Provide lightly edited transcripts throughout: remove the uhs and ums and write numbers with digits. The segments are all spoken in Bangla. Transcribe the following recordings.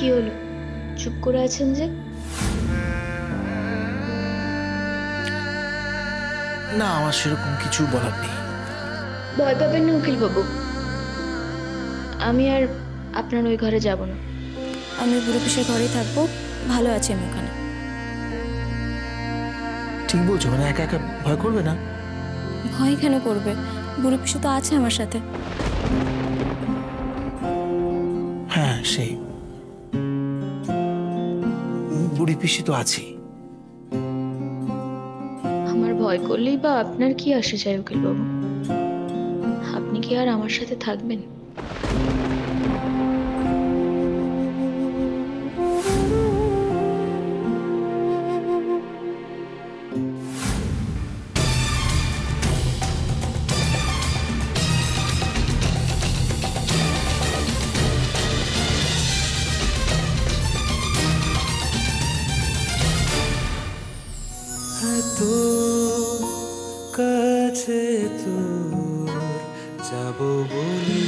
কি হলো, চুপ করে আছেন যে? না, আমার সেরকম কিছু বলার নেই। ভয় পাবেন না উকিল বাবু, আমি আর আপনার ওই ঘরে যাব না। আমি বুড়ো পিসের ঘরেই থাকবো, ভালো আছি আমি ওখানে। ঠিক বলছো, মানে একা একা ভয় করবে না? ভয় কেন করবে, বুড়ো পিসে তো আছে আমার সাথে। হ্যাঁ, সেই বুড়ি পিসি তো আছেই। আমার ভয় করলেই বা আপনার কি আসে যায় উকিল বাবু? আপনি কি আর আমার সাথে থাকবেন? তো কাছে তোর যাব বলি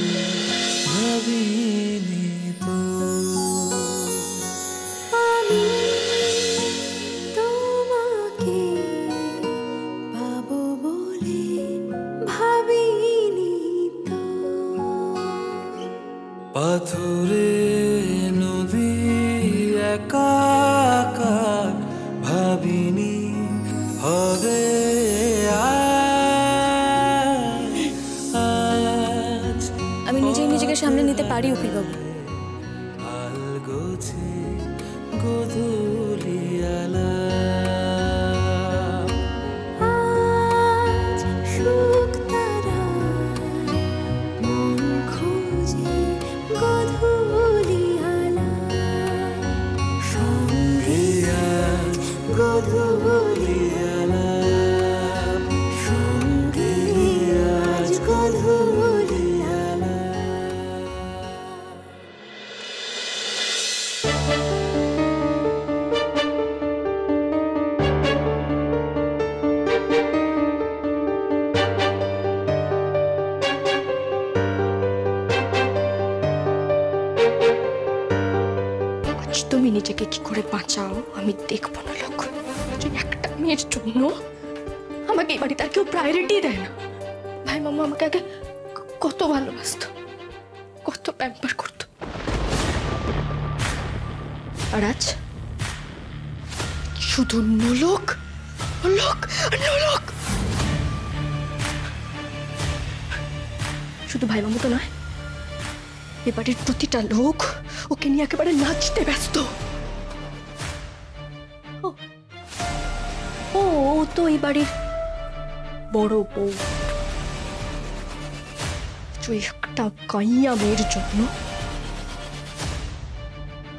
ভাবিনি তো, আমি তোমাকে পাবো বলে ভাবিনি তো। পাথরে নদী একাকার ভাবিনি হবে আজ। আমি নিজেই নিজেকে সামনে নিতে পারি উকিল বাবু। আলগোছে গোধূলিয়ালা, আজ শুকতারায় মন খোঁজে গধূলিয়ালা, সঙ্গে আজ গোধূলিয়ালা, সঙ্গে আজ গধূলিয়ালা। আজ তুমি নিজেকে কি করে বাঁচাও আমি দেখবো না লোক। যে একটা মেয়ের জন্য আমাকে এই বাড়িতে আর কেউ প্রায়োরিটি দেয় না। ভাই মামা আমাকে আগে কত ভালোবাসতো, কত প্যাম্পার করতো, আর আজ শুধু নোলক নোলক নোলক। শুধু ভাই মামু তো নয়, এ বাড়ির প্রতিটা লোক ওকে নিয়ে একেবারে নাচতে ব্যস্ত। ও তো এই বাড়ির বড় বউ। একটা কাইয়া মেয়ের জন্য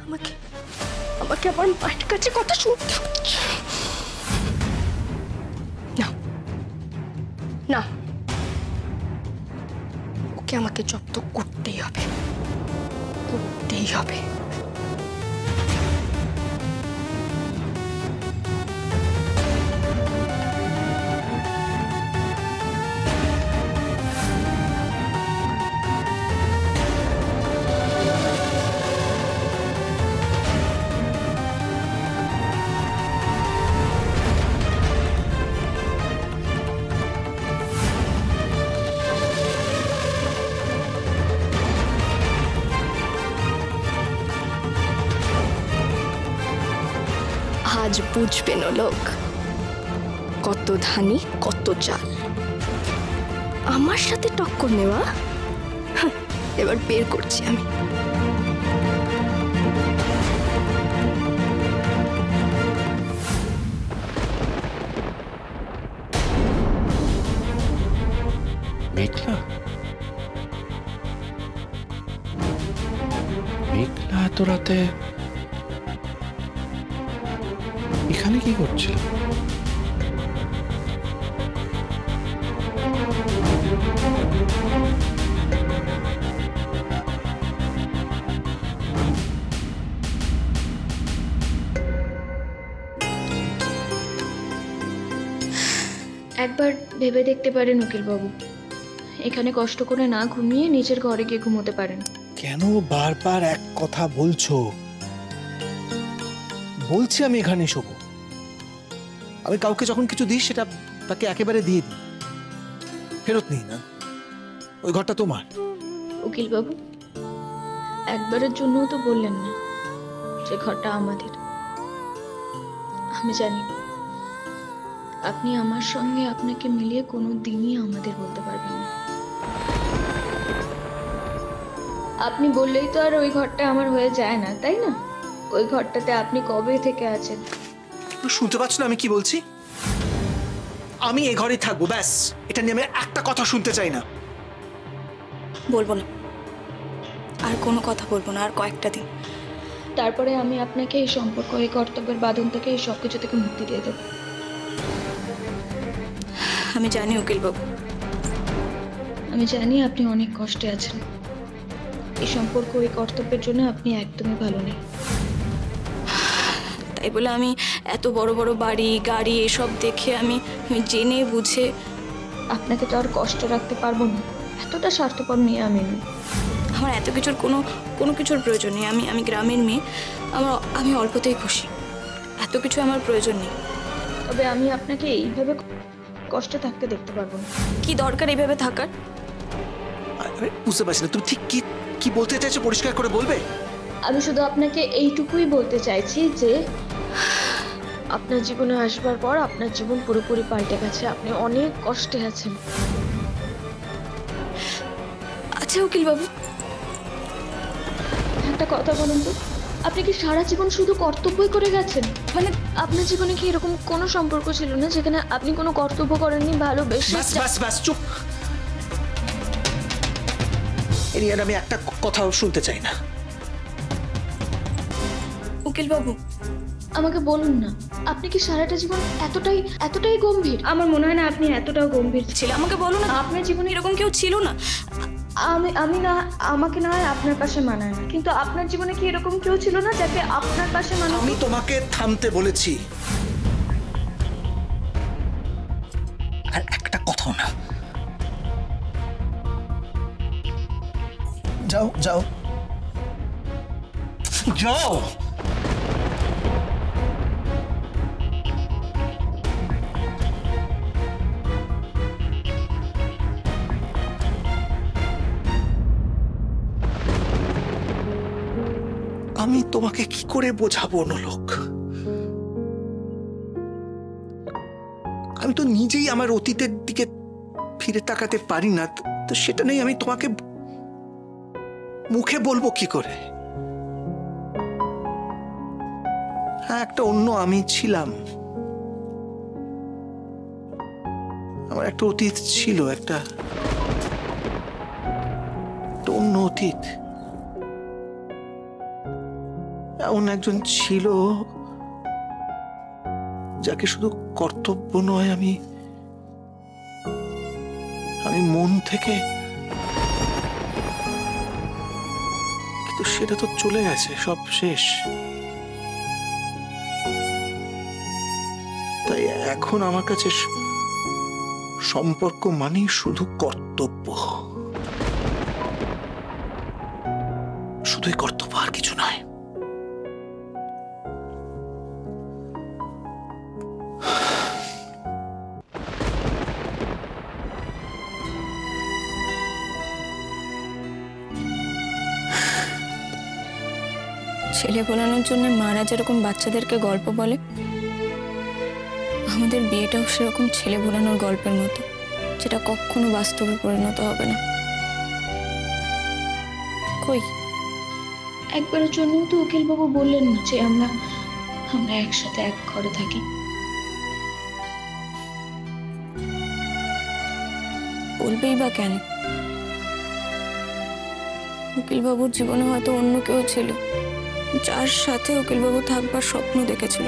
আমাকে আমাকে আমার মায়ের কাছে কথা শুনতে হচ্ছে। না না, ওকে আমাকে জব্দ করতেই হবে, করতেই হবে। আজ বুঝবেন লোক, কত ধানি কত চাল। আমার সাথে টক্কর নেওয়া এবার বের করছি আমি। মেঘলা, মেঘলা এত রাতে এখানে কি করছিল? একবার ভেবে দেখতে পারেন উকিল বাবু, এখানে কষ্ট করে না ঘুমিয়ে নিজের ঘরে গিয়ে ঘুমোতে পারেন। কেন বারবার এক কথা বলছো? বলছি আমি এখানে শোবো। আমি কাউকে যখন কিছু দিই সেটা তাকে একেবারে দিয়ে দিই, ফেরত নিই না। ওই ঘরটা তোমার। উকিল বাবু, একবারের জন্যও তো বললেন না যে ঘরটা আমাদের। আমি জানি আপনি আমার সঙ্গে আপনাকে মিলিয়ে কোনো দিনই আমাদের বলতে পারবেন না। আপনি বললেই তো আর ওই ঘরটা আমার হয়ে যায় না, তাই না? ওই ঘরটাতে আপনি কবে থেকে আছেন? শুনতে পাচ্ছ না আমি কি বলছি? আমি এই ঘরেই থাকবো, ব্যাস। এটা নিয়ে আমি একটা কথা শুনতে চাই না। বলবো না, আর কোনো কথা বলবো না, আর কয়েকটা দিন। তারপরে আমি আপনাকে এই সম্পর্ক, এই কর্তব্যের বাঁধন থেকে, এই সব কিছু থেকে মুক্তি দিয়ে দেব। আমি জানি উকিলবাবু, আমি জানি আপনি অনেক কষ্টে আছেন। এই সম্পর্ক, এই কর্তব্যের জন্য আপনি একদমই ভালো নেই। তাই বলে আমি এত বড় বড় বাড়ি গাড়ি এসব দেখে আমি জেনে বুঝে আপনাকে তো আর কষ্ট রাখতে পারবো না। এতটা স্বার্থপর মেয়ে আমি নই। আমার এত কিছুর কোনো কিছুর প্রয়োজন নেই। আমি গ্রামের মেয়ে, আমি অল্পতেই খুশি। এত কিছু আমার প্রয়োজন নেই। তবে আমি আপনাকে এইভাবে কষ্টে থাকতে দেখতে পারবো না। কি দরকার এইভাবে থাকার? আমি বুঝতে পারছি না তুমি ঠিক কি কি বলতে চাইছো, পরিষ্কার করে বলবে? আমি শুধু আপনাকে এইটুকুই বলতে চাইছি যে আপনার জীবনে আসবার পর আপনার জীবন পুরোপুরি পাল্টে গেছে। আপনি অনেক কষ্টে আছেন। আচ্ছা উকিলবাবু, একটা কথা বলুন তো, আপনি কি সারা জীবন শুধু কর্তব্যই করে গেছেন? মানে আপনার জীবনে কি এরকম কোনো সম্পর্ক ছিল না যেখানে আপনি কোনো কর্তব্য করেননি, ভালোবেসে? ব্যাস ব্যাস ব্যাস, চুপ। এর আমি একটা কথাও শুনতে চাই না। উকিলবাবু আমাকে বলুন না, আপনি কি সারাটা জীবন এতটাই গম্ভীর? আমার মনে হয় না আপনি এতটাও গম্ভীর ছিল। আমাকে বলো না, আপনার জীবনে এরকম কেউ ছিল না? আমি না, আমাকে না হয় আপনার পাশে মানায় না, কিন্তু আপনার জীবনে কি এরকম কেউ ছিল না যাকে আপনার পাশে মানায়? আমি তোমাকে থামতে বলেছি, আর একটা কথাও না। যাও যাও যাও। আমি তোমাকে কি করে বোঝাবো অনুলোক? আমি তো নিজেই আমার অতীতের দিকে ফিরে তাকাতে পারি না, তো সেটা নেই আমি তোমাকে মুখে বলবো কি করে? হ্যাঁ, একটা অন্য আমি ছিলাম। আমার একটা অতীত ছিল, একটা অন্য অতীত। এমন একজন ছিল যাকে শুধু কর্তব্য নয়, আমি মন থেকে, কিন্তু সেটা তো চলে গেছে, সব শেষ। তাই এখন আমার কাছে সম্পর্ক মানেই শুধু কর্তব্য, শুধুই কর্তব্য, আর কিছু নয়। ছেলে বলানোর জন্য মারা যেরকম বাচ্চাদেরকে গল্প বলে, আমাদের বিয়েটাও সেরকম ছেলে ভোলানোর গল্পের মতো, যেটা কখনো বাস্তবে পরিণত হবে না। কই, একবারের জন্যও তো উকিলবাবু বললেন না যে আমরা একসাথে এক ঘরে থাকি? বলবেই বা কেন? উকিলবাবুর জীবনে হয়তো অন্য কেউ ছিল যার সাথে উকিলবাবু থাকবার স্বপ্ন দেখেছিল।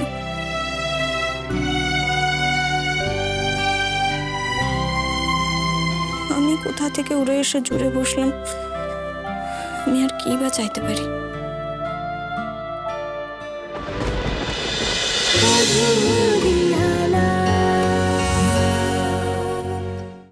আমি কোথা থেকে উড়ে এসে জুড়ে বসলাম? আমি আর কি বা চাইতে পারি?